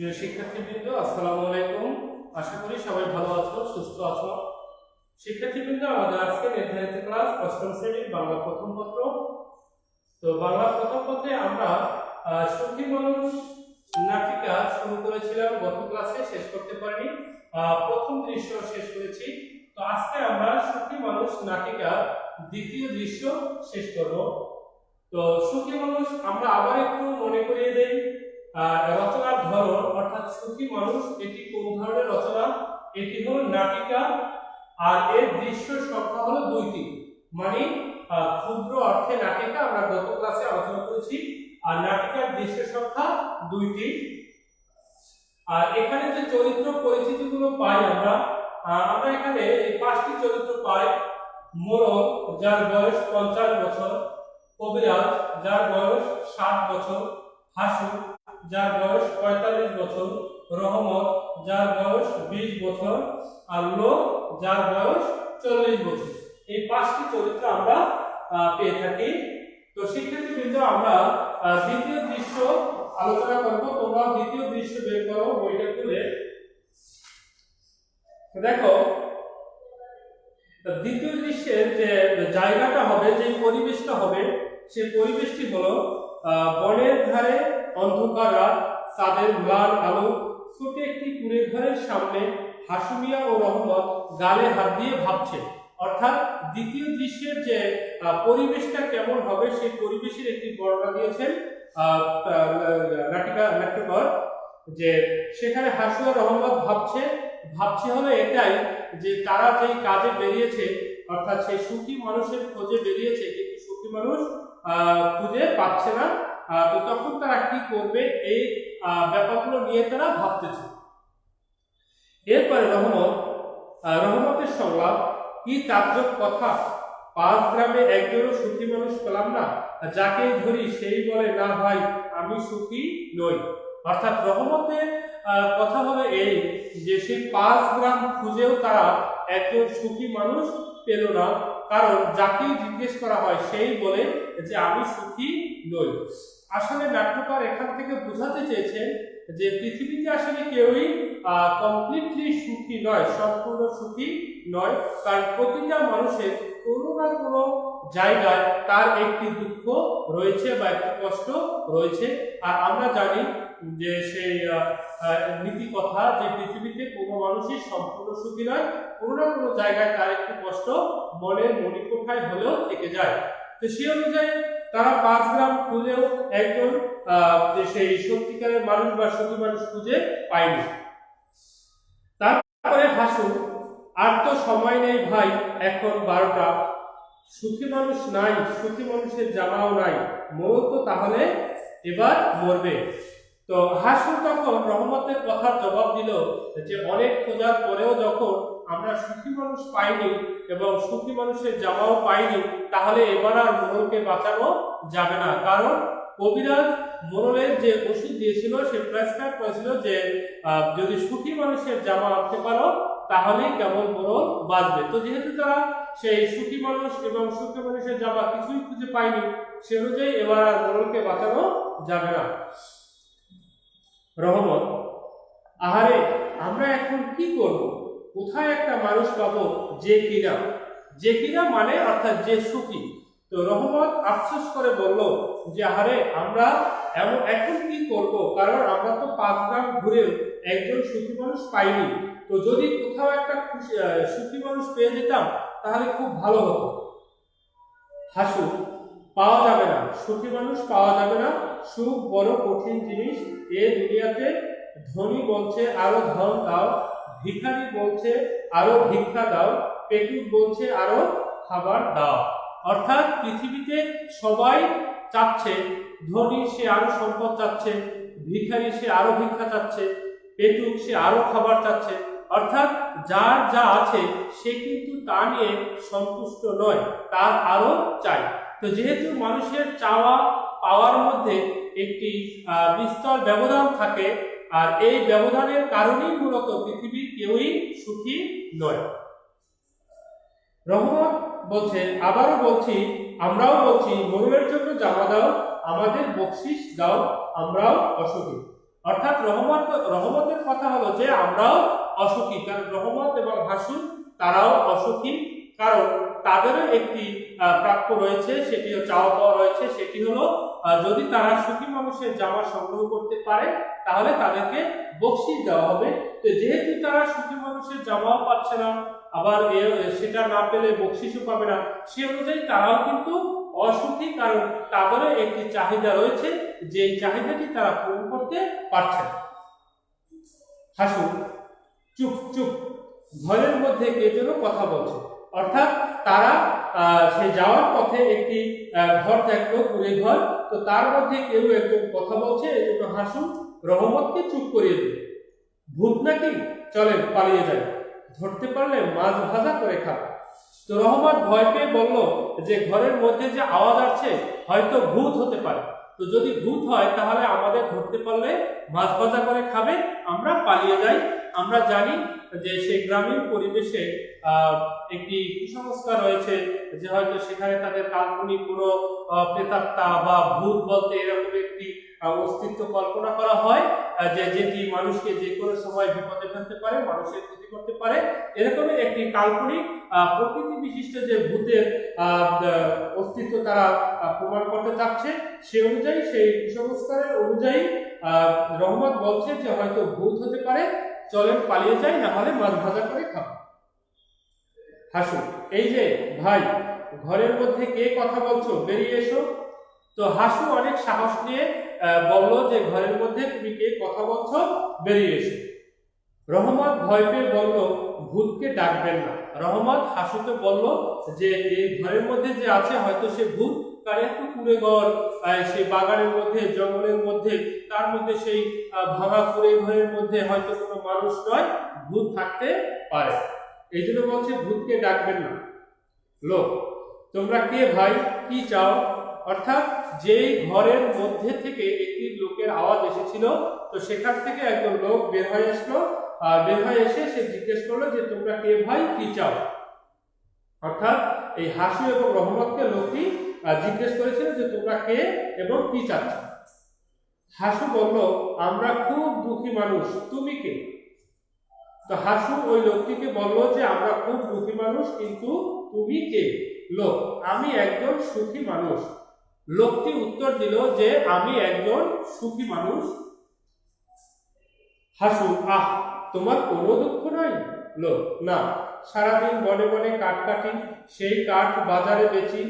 প্রিয় শিক্ষার্থীবৃন্দ, আসসালামু আলাইকুম। আশা করি সবাই ভালো আছো, সুস্থ আছো। শিক্ষার্থীবৃন্দ, আমাদের আজকে নির্ধারিত ক্লাস অষ্টম শ্রেণীর বাংলা প্রথম পত্র। তো বাংলা প্রথম পত্রে আমরা সুখী মানুষ নাটিকা শুরু করেছিলাম, গত ক্লাসে শেষ করতে পারিনি, প্রথম দৃশ্য শেষ করেছি। তো আজকে আমরা সুখী মানুষ নাটিকা দ্বিতীয় দৃশ্য শেষ করব। তো সুখী মানুষ আমরা আবার একটু মনে করিয়ে দেই রচনার ধরন, অর্থাৎ সুখী মানুষ এটি কোন ধরনের রচনা। এটি হলো নাটিকা, আর এর দৃশ্য সংখ্যা হলো 2টি, মানে ক্ষুদ্র অর্থে নাটিকা আমরা গত ক্লাসে আলোচনা করেছি। আর নাটিকার দৃশ্য সংখ্যা 2টি। আর এখানে যে চরিত্র পরিচিতিগুলো পাই আমরা এখানে এই 5টি চরিত্র পাই। মোড়ল, যার বয়স 50 বছর, কবিরাজ, যার বয়স 60 বছর, হাসু, যার বয়স 45 বছর, রহমত, যার বয়স 20 বছর, আর লোক, যার বয়স 40 বছর। এই 5টি চরিত্র আমরা পেয়ে থাকি। তো শিক্ষার্থীবৃন্দ, আমরা দ্বিতীয় দৃশ্য আলোচনা করব। তোমরা দ্বিতীয় দৃশ্য বের করো বইটা খুলে। দেখো, দ্বিতীয় দৃশ্যের যে জায়গাটা হবে, যে পরিবেশটা হবে, সেই পরিবেশটি হলো বনের ধারে অন্ধকার রাত, চাঁদের ম্লান আলো, ছোট একটি কুড়ে ঘরের সামনে হাসু মিয়া ও রহমত গালে হাত দিয়ে ভাবছে। অর্থাৎ দ্বিতীয় দৃশ্যের যে পরিবেশটা কেমন হবে, সেই পরিবেশের একটি বর্ণনা দিয়েছেন নাট্যকার, যে সেখানে হাসু আর রহমত ভাবছে হলো এটাই, যে তারা যেই কাজে বেরিয়েছে, অর্থাৎ সেই সুখী মানুষের খোঁজে বেরিয়েছে, কিন্তু সুখী মানুষ খুঁজে পাচ্ছে না। তো তখন তারা কি করবে, এই ব্যাপারগুলো নিয়ে তারা ভাবতেছে। এরপরে রহমতের সংলাপ, কি তাজ্জব কথা, 5 গ্রামে একজনও সুখী মানুষ পেলাম না, যাকেই ধরি সেই বলে না ভাই আমি সুখী নই। অর্থাৎ রহমতের কথা হলো এই, যে সেই 5 গ্রাম খুঁজেও তারা একজন সুখী মানুষ পেল না, কারণ যাকেই জিজ্ঞেস করা হয় সেই বলে যে আমি সুখী নই। আসলে নাট্যকার এখান থেকে বোঝাতে চেয়েছেন যে পৃথিবীতে আসলে কেউই কমপ্লিটলি সুখী নয়, সম্পূর্ণ সুখী নয়, কারণ প্রতিটা মানুষের কোনো না কোনো জায়গায় তার একটি দুঃখ রয়েছে বা একটি কষ্ট রয়েছে। আর আমরা জানি যে সেই নীতি কথা, যে পৃথিবীতে কোনো মানুষই সম্পূর্ণ সুখী নয়, কোনো না কোনো জায়গায় তার একটি কষ্ট মনের মণিকোঠায় হলেও থেকে যায়। তো সেই অনুযায়ী তারা 5 গ্রাম খুঁজেও একজন সেই সত্যিকারের মানুষ বা সুখী মানুষ খুঁজে পায়নি। তারপরে হাসু, আর তো সময় নেই ভাই, এখন 12টা, সুখী মানুষ নাই, সুখী মানুষের জামাও নাই, মরো তো তাহলে এবার মরবে। তো হাসু তখন রহমতের কথার জবাব দিল যে অনেক খোঁজার পরেও যখন আমরা সুখী মানুষ পাইনি এবং সুখী মানুষের জামাও পাইনি, তাহলে এবার আর মোড়লকে বাঁচানো যাবে না। কারণ কবিরাজ মোড়লের যে ওষুধ দিয়েছিল, সে প্রেসক্রাইব করেছিল যে যদি সুখী মানুষের জামা আনতে পারো তাহলে কেবল মোড়ল বাঁচবে। তো যেহেতু তারা সেই সুখী মানুষ এবং সুখী মানুষের জামা কিছুই খুঁজে পায়নি, সে অনুযায়ী এবার আর মোড়লকে বাঁচানো যাবে না। রহমত, আহারে আমরা এখন কি করব, কোথায় একটা মানুষ পাবো যে কিনা মানে অর্থাৎ যে সুখী। তো রহমত আফসোস করে বলল যে আহারে আমরা এখন কি করব, কারণ আমরা তো 5 গ্রাম ঘুরেও একজন সুখী মানুষ পাইনি। তো যদি কোথাও একটা সুখী মানুষ পেয়ে যেতাম তাহলে খুব ভালো হতো। হাসু, পাওয়া যাবে না, সুখী মানুষ পাওয়া যাবে না, সুখ বড় কঠিন জিনিস এ দুনিয়াতে। ধনী বলছে আরো ধন দাও, ভিখারি বলছে আরো ভিক্ষা দাও, পেটুক বলছে আরো খাবার দাও। অর্থাৎ পৃথিবীতে সবাই চাচ্ছে, ধনী সে আরো সম্পদ চাচ্ছে, ভিখারি সে আরো ভিক্ষা চাচ্ছে, পেটুক সে আরো খাবার চাচ্ছে। অর্থাৎ যার যা আছে সে কিন্তু তা নিয়ে সন্তুষ্ট নয়, তার আরো চাই। তো যেহেতু মানুষের চাওয়া পাওয়ার মধ্যে একটি বিস্তর ব্যবধান থাকে, আর এই ব্যবধানের কারণেই মূলত পৃথিবীর কেউই সুখী নয়। রহমত বলছে, আবারও বলছি, আমরাও বলছি, মোড়লের জন্য জামা দাও, আমাদের বকশিশ দাও, আমরাও অসুখী। অর্থাৎ রহমতের কথা হলো যে আমরাও অসুখী, কারণ রহমত এবং হাসু তারাও অসুখী, কারণ তাদেরও একটি প্রাপ্য রয়েছে, সেটিও চাওয়া পাওয়া রয়েছে, সেটি হলো যদি তারা সুখী মানুষের জামা সংগ্রহ করতে পারে তাহলে তাদেরকে বকশিশ দেওয়া হবে। তো যেহেতু তারা সুখী মানুষের জামাও পাচ্ছে না, আবার সেটা না পেলে বকশিশও পাবে না, সে অনুযায়ী তারাও কিন্তু অসুখী, কারণ তাদেরও একটি চাহিদা রয়েছে, যে চাহিদাটি তারা পূরণ করতে পারছে না। হাসু, চুপ চুপ, ঘরের মধ্যে কে যেন কথা বলছে, অর্থাৎ তারা সেই যাওয়ার পথে একটি ঘর দেখলো, কুড়ে ঘর, তো তার মধ্যে কেউ একজন কথা বলছে, এই জন্য হাসু রহমতকে চুপ করিয়ে দিল। ভূত নাকি, চলেন পালিয়ে যাই, ধরতে পারলে মাছ ভাজা করে খাবে। তো রহমত ভয় পেয়ে বলল যে ঘরের মধ্যে যে আওয়াজ আসছে হয়তো ভূত হতে পারে, তো যদি ভূত হয় তাহলে আমাদের ধরতে পারলে মাছ ভাজা করে খাবে, আমরা পালিয়ে যাই। আমরা জানি যে সেই গ্রামীণ পরিবেশে একটি কুসংস্কার রয়েছে যে হয়তো সেখানে তাদের কাল্পনিক কোনো প্রেতাত্মা বা ভূত বলতে এরকম একটি অস্তিত্ব কল্পনা করা হয়, যে যেটি মানুষকে যে কোনো সময় বিপদে ফেলতে পারে, মানুষের ক্ষতি করতে পারে। এরকমই একটি কাল্পনিক প্রকৃতি বিশিষ্ট যে ভূতের অস্তিত্ব তারা প্রমাণ করতে চাচ্ছে, সে অনুযায়ী, সেই কুসংস্কারের অনুযায়ী রহমত বলছে যে হয়তো ভূত হতে পারে, চলেন পালিয়ে যাই, না হলে মাছ ভাজা করে খাবো। হাসু, এই যে ভাই, ঘরের মধ্যে কে কথা বলছো, বেরিয়ে এসো। তো হাসু অনেক সাহস নিয়ে বলল যে ঘরের মধ্যে তুমি কে কথা বলছো, বেরিয়ে এসো। রহমত ভয় পেয়ে বলল ভূতকে ডাকবেন না। রহমত হাসুকে বলল যে এই ঘরের মধ্যে যে আছে হয়তো সে ভূত, তার একটু কুড়ে ঘর, সেই বাগানের মধ্যে, জঙ্গলের মধ্যে, তার মধ্যে সেই ভাঙা কুড়ে ঘরের মধ্যে হয়তো কোনো মানুষ নয়, ভূত থাকতে পারে, এই জন্য বলছে ভূতকে ডাকবেন না। লোক, তোমরা কে ভাই, কি চাও? অর্থাৎ যেই ঘরের মধ্যে থেকে একটি লোকের আওয়াজ এসেছিল, তো সেখান থেকে একজন লোক বের হয়ে আসলো, বের হয়ে এসে সে জিজ্ঞেস করলো যে তোমরা কে ভাই, কি চাও? অর্থাৎ এই হাসু এবং রহমতকে লোকটি জিজ্ঞেস করেছিল যে তোমরা কে এবং কি চাচ্ছ। হাসু বলল আমরা খুব দুঃখী মানুষ, তুমি কে? তো হাসু ওই লোকটিকে বলল যে আমরা খুব দুঃখী মানুষ, কিন্তু তুমি কে? লোক, আমি একজন সুখী মানুষ। লোকটি উত্তর দিল যে আমি একজন সুখী মানুষ। হাসু, আহ, তোমার কোনো দুঃখ নাই? লোক, না, সারাদিন বনে বনে কাঠ কাটি, সেই কাঠ বাজারে বেচি,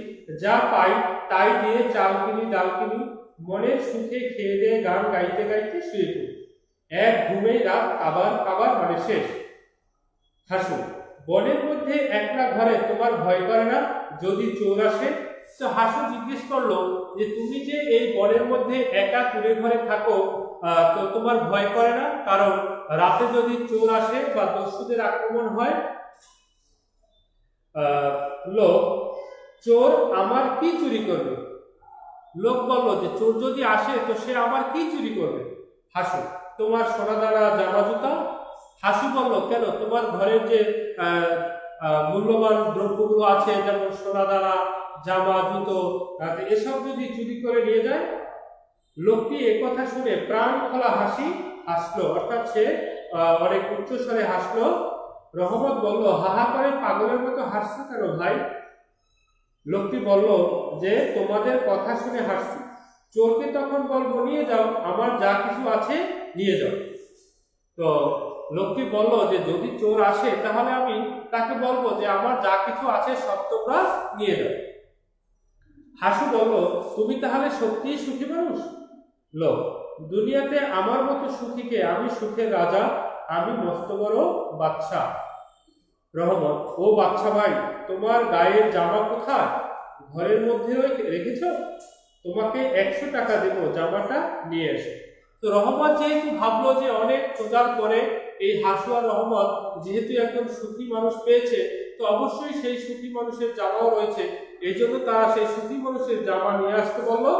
যা পাই তাই দিয়ে চাল কিনি, ডাল কিনি, মনের সুখে খেয়ে দিয়ে গান গাইতে গাইতে শুয়ে পড়ি, এক ঘুমেই রাত কাবার মানে শেষ। হাসু, বনের মধ্যে একলা ঘরে তোমার ভয় করে না যদি চোর আসে? তো হাসু জিজ্ঞেস করলো যে তুমি যে এই বনের মধ্যে একা কুড়ে ঘরে থাকো, তো তোমার ভয় করে না? কারণ রাতে যদি চোর আসে বা দস্যুদের আক্রমণ হয়? লোক, চোর আমার কি চুরি করবে? লোক বলল যে চোর যদি আসে তো সে আমার কি চুরি করবে? হাসু, তোমার সোনাদানা, জামা জুতা। হাসু বলল কেন, তোমার ঘরের যে মূল্যবান দ্রব্যগুলো আছে, যেমন সোনাদানা, জামা, জুতো, এসব যদি চুরি করে নিয়ে যায়? লোকটি একথা শুনে প্রাণ খোলা হাসি হাসলো, অর্থাৎ সে অনেক উচ্চস্বরে হাসলো। রহমত বলল হাহা করে পাগলের মতো হাসছো কেন ভাই? লোকটি বলল যে তোমাদের কথা শুনে হাসছি। চোরকে তখন বলবো নিয়ে যাও, আমার যা কিছু আছে নিয়ে যাও। তো লোকটি বলল যে যদি চোর আসে তাহলে আমি তাকে বলবো যে আমার যা কিছু আছে সব তোমরা নিয়ে যাও। হাসু বলল তুমি তাহলে সত্যিই সুখী মানুষ? লোক, দুনিয়াতে আমার মতো সুখীকে, আমি সুখের রাজা, আমি মস্ত বড় বাদশা। রহমত, ও বাদশা ভাই, তোমার গায়ের জামা কোথায়? ঘরের মধ্যে রেখেছ? তোমাকে 100 টাকা দেব, জামাটা নিয়ে এসো। তো রহমত যেহেতু ভাবলো যে অনেক খোঁজার পরে এই হাসু আর রহমত যেহেতু একজন সুখী মানুষ পেয়েছে, তো অবশ্যই সেই সুখী মানুষের জামাও রয়েছে, এই জন্য তারা সেই সুখী মানুষের জামা নিয়ে আসতে বললো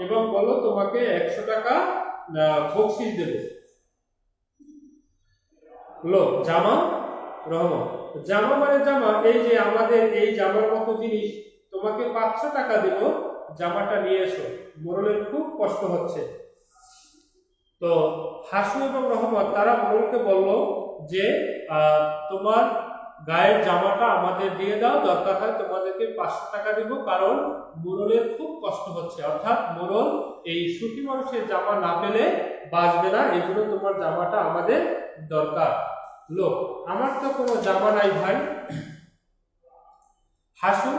এবং বললো তোমাকে 100 টাকা বকশিশ দেবে। লোক, জামা? রহমত, জামা মানে জামা, এই যে আমাদের এই জামার মতো জিনিস, তোমাকে 500 টাকা দেব, জামাটা নিয়ে এসো, মোড়লের খুব কষ্ট হচ্ছে। তো তো হাসু এবং রহমত তারা মোড়লকে বলল যে তোমার গায়ের জামাটা আমাদের দিয়ে দাও, দরকার হয় তোমাদেরকে 500 টাকা দিব, কারণ মোড়লের খুব কষ্ট হচ্ছে, অর্থাৎ মোড়ল এই সুখী মানুষের জামা না পেলে বাঁচবে না, এই জন্য তোমার জামাটা আমাদের দরকার। লোক, আমার তো কোনো জামা নাই ভাই। হাসু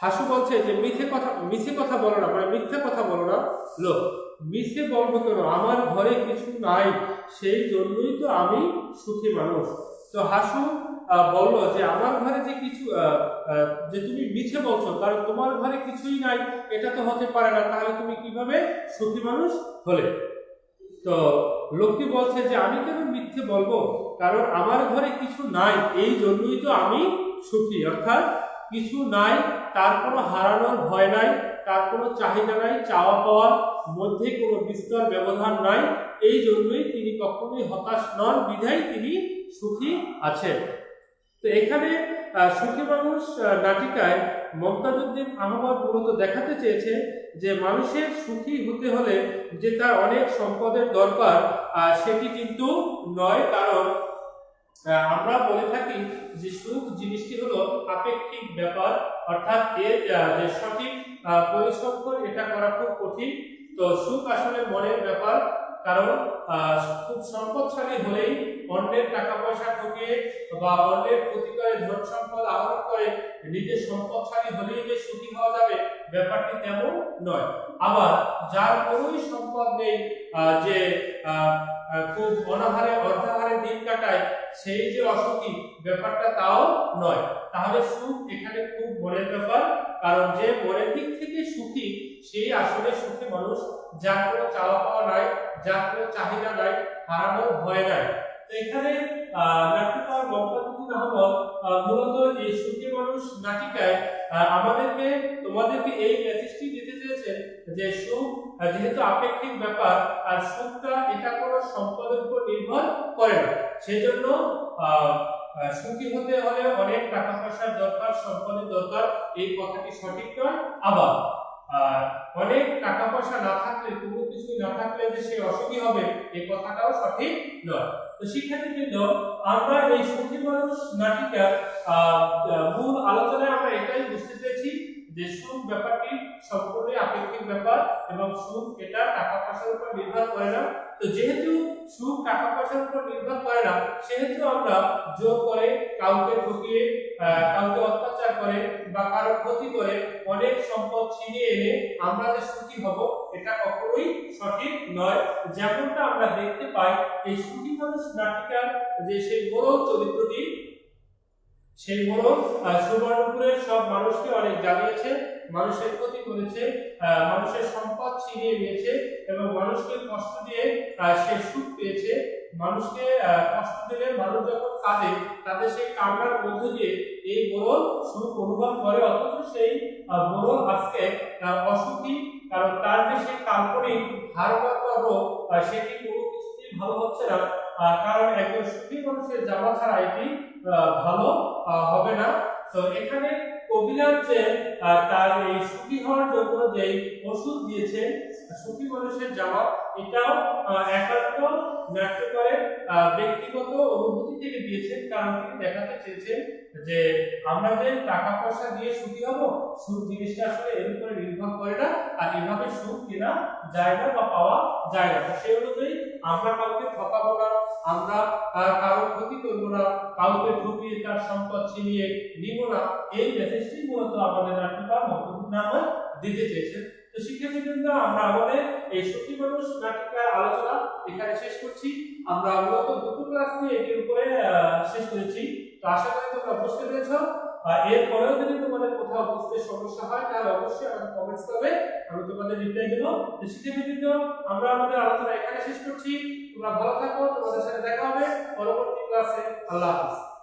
হাসু বলছে যে মিছে কথা বলো না, মানে মিথ্যা কথা বলো না। লোক, মিছে বলবো কেন, আমার ঘরে কিছু নাই, সেই জন্যই তো আমি সুখী মানুষ। তো হাসু বলল যে আমার ঘরে যে কিছু যে তুমি মিছে বলছো, কারণ তোমার ঘরে কিছুই নাই, এটা তো হতে পারে না, তাহলে তুমি কিভাবে সুখী মানুষ হলে? তো লোকটি বলছে যে আমি কেন মিথ্যে বলবো, কারণ আমার ঘরে কিছু নাই, এই জন্যই তো আমি সুখী। অর্থাৎ কিছু নাই, তার কোনো হারানোর ভয় নাই, তার কোনো চাহিদা নাই, চাওয়া পাওয়ার মধ্যে কোনো বিস্তর ব্যবধান নাই, এই জন্যই তিনি কখনোই হতাশ নন, বিধায় তিনি সুখী আছেন। তো এখানে সুখী মানুষ নাটিকায় মমতাজ উদ্দিন আহমদ মূলত দেখাতে চেয়েছে যে মানুষের সুখী হতে হলে যে তার অনেক সম্পদের দরকার, সেটি কিন্তু নয়। কারণ আমরা বলে থাকি যে সুখ জিনিসটি হলো আপেক্ষিক ব্যাপার, অর্থাৎ এর যে সঠিক পরিসংখ্যান এটা করা খুব কঠিন। তো সুখ আসলে মনের ব্যাপার, কারণ খুব সম্পদশালী হলেই অন্যের টাকা পয়সা ঠকিয়ে বা অন্যের ক্ষতি করে ধন সম্পদ আহরণ করে নিজের সম্পদশালী হলেই যে সুখী হওয়া যাবে, ব্যাপারটি তেমন নয়। আবার যার কোনোই সম্পদ নেই, যে খুব অনাহারে অর্ধাহারে দিন কাটায়, সেই যে অসুখী, ব্যাপারটা তাও নয়। তাহলে সুখ এখানে খুব মনের ব্যাপার, কারণ যে মনের দিক থেকে সুখী, সেই আসলে সুখী মানুষ, যার কোনো চাওয়া পাওয়া নাই, যার কোনো চাহিদা নাই, হারানোর ভয় নাই। তো এখানে নাট্যকার মমতাজ উদ্দিন আহমদ মূলত এই সুখী মানুষ নাটিকায় তোমাদেরকে এই মেসেজটি দিতে চেয়েছেন যে সুখ যেহেতু আপেক্ষিক ব্যাপার, আর সুখটা এটা কোনো সম্পদের উপর নির্ভর করে না, সেজন্য সুখী হতে হলে অনেক টাকা পয়সার দরকার, সম্পদের দরকার, এই কথাটি সঠিক নয়। আবার অনেক টাকা পয়সা না থাকলে, কোনো কিছু না থাকলে যে সে অসুখী হবে, এই কথাটাও সঠিক নয়। তো শিক্ষার্থীবৃন্দ, আমরা এই সুখী মানুষ নাটিকার মূল আলোচনায় আমরা এটাই বুঝতে পেরেছি যে সুখ ব্যাপারটি সম্পূর্ণ আপেক্ষিক ব্যাপার, এবং সুখ এটা টাকা পয়সার উপর নির্ভর করে না। তো যেহেতু সুখ টাকা পয়সার উপর নির্ভর করে না, সেহেতু আমরা জোর করে, কাউকে ঠকিয়ে, কাউকে অত্যাচার করে বা কারো ক্ষতি করে অনেক সম্পদ ছিনিয়ে এনে আমরা যে সুখী হব, এটা কখনোই সঠিক নয়। যেমনটা আমরা দেখতে পাই এই সুখী মানুষ নাটিকার যে সেই মোড়ল চরিত্রটি, সেই মোড়ল সুবর্ণপুরের সব মানুষকে অনেক জ্বালিয়েছে, মানুষের ক্ষতি করেছে, মানুষের সম্পদ ছিনিয়ে নিয়েছে, এবং মানুষকে কষ্ট দিয়ে সে সুখ পেয়েছে। মানুষকে কষ্ট দিলে মানুষ যখন কাঁদে, তাদের সেই কান্নার মধ্য দিয়ে এই মোড়ল সুখ অনুভব করে, অথচ সেই মোড়ল আজকে অসুখী, কারণ তার যে সেই কাল্পনিক হাড়ভাঙ্গা রোগ, সেটি কোনো কিছুতেই ভালো হচ্ছে না, কারণ একজন সুখী মানুষের জামা ছাড়া এটি ভালো হবে না। তো এখানে কবিরাজ যে তার এই সুখী হওয়ার জন্য যে ওষুধ দিয়েছে সুখী মানুষের জামা, এটাও একান্ত নাট্যকারের ব্যক্তিগত অনুভূতি থেকে দিয়েছেন, কারণ তিনি দেখাতে চেয়েছেন যে আমরা যে টাকা পয়সা দিয়ে সুখী হব, সুখ জিনিসটা আসলে এর উপরে নির্ভর করে না, আর এভাবে সুখ কেনা যায় না বা পাওয়া যায় না। সেই অনুযায়ী আমরা কাউকে ঠকাবো না, আমরা কারো ক্ষতি করবো না, কাউকে ঠকিয়ে তার সম্পদ ছিনিয়ে নিব না, এই মেসেজটি মূলত আমাদের নাট্যকার মমতাজ আহমদ দিতে চেয়েছেন। তো শিক্ষার্থীবৃন্দ, আমরা আমাদের এই সুখী মানুষ নাটিকার আলোচনা এখানে শেষ করছি। আমরা মূলত দুটো ক্লাস নিয়ে এটির উপরে শেষ করেছি। তো আশা করি তোমরা বুঝতে পেরেছো। এরপরেও যদি তোমাদের কোথাও বুঝতে সমস্যা হয়, তাহলে অবশ্যই আমাকে কমেন্টস করবে, আমি তোমাদের রিপ্লাই দেবো। তো শিক্ষার্থীবৃন্দ, আমরা আমাদের আলোচনা এখানে শেষ করছি। তোমরা ভালো থাকো, তোমাদের সাথে দেখা হবে পরবর্তী ক্লাসে। আল্লাহ হাফেজ।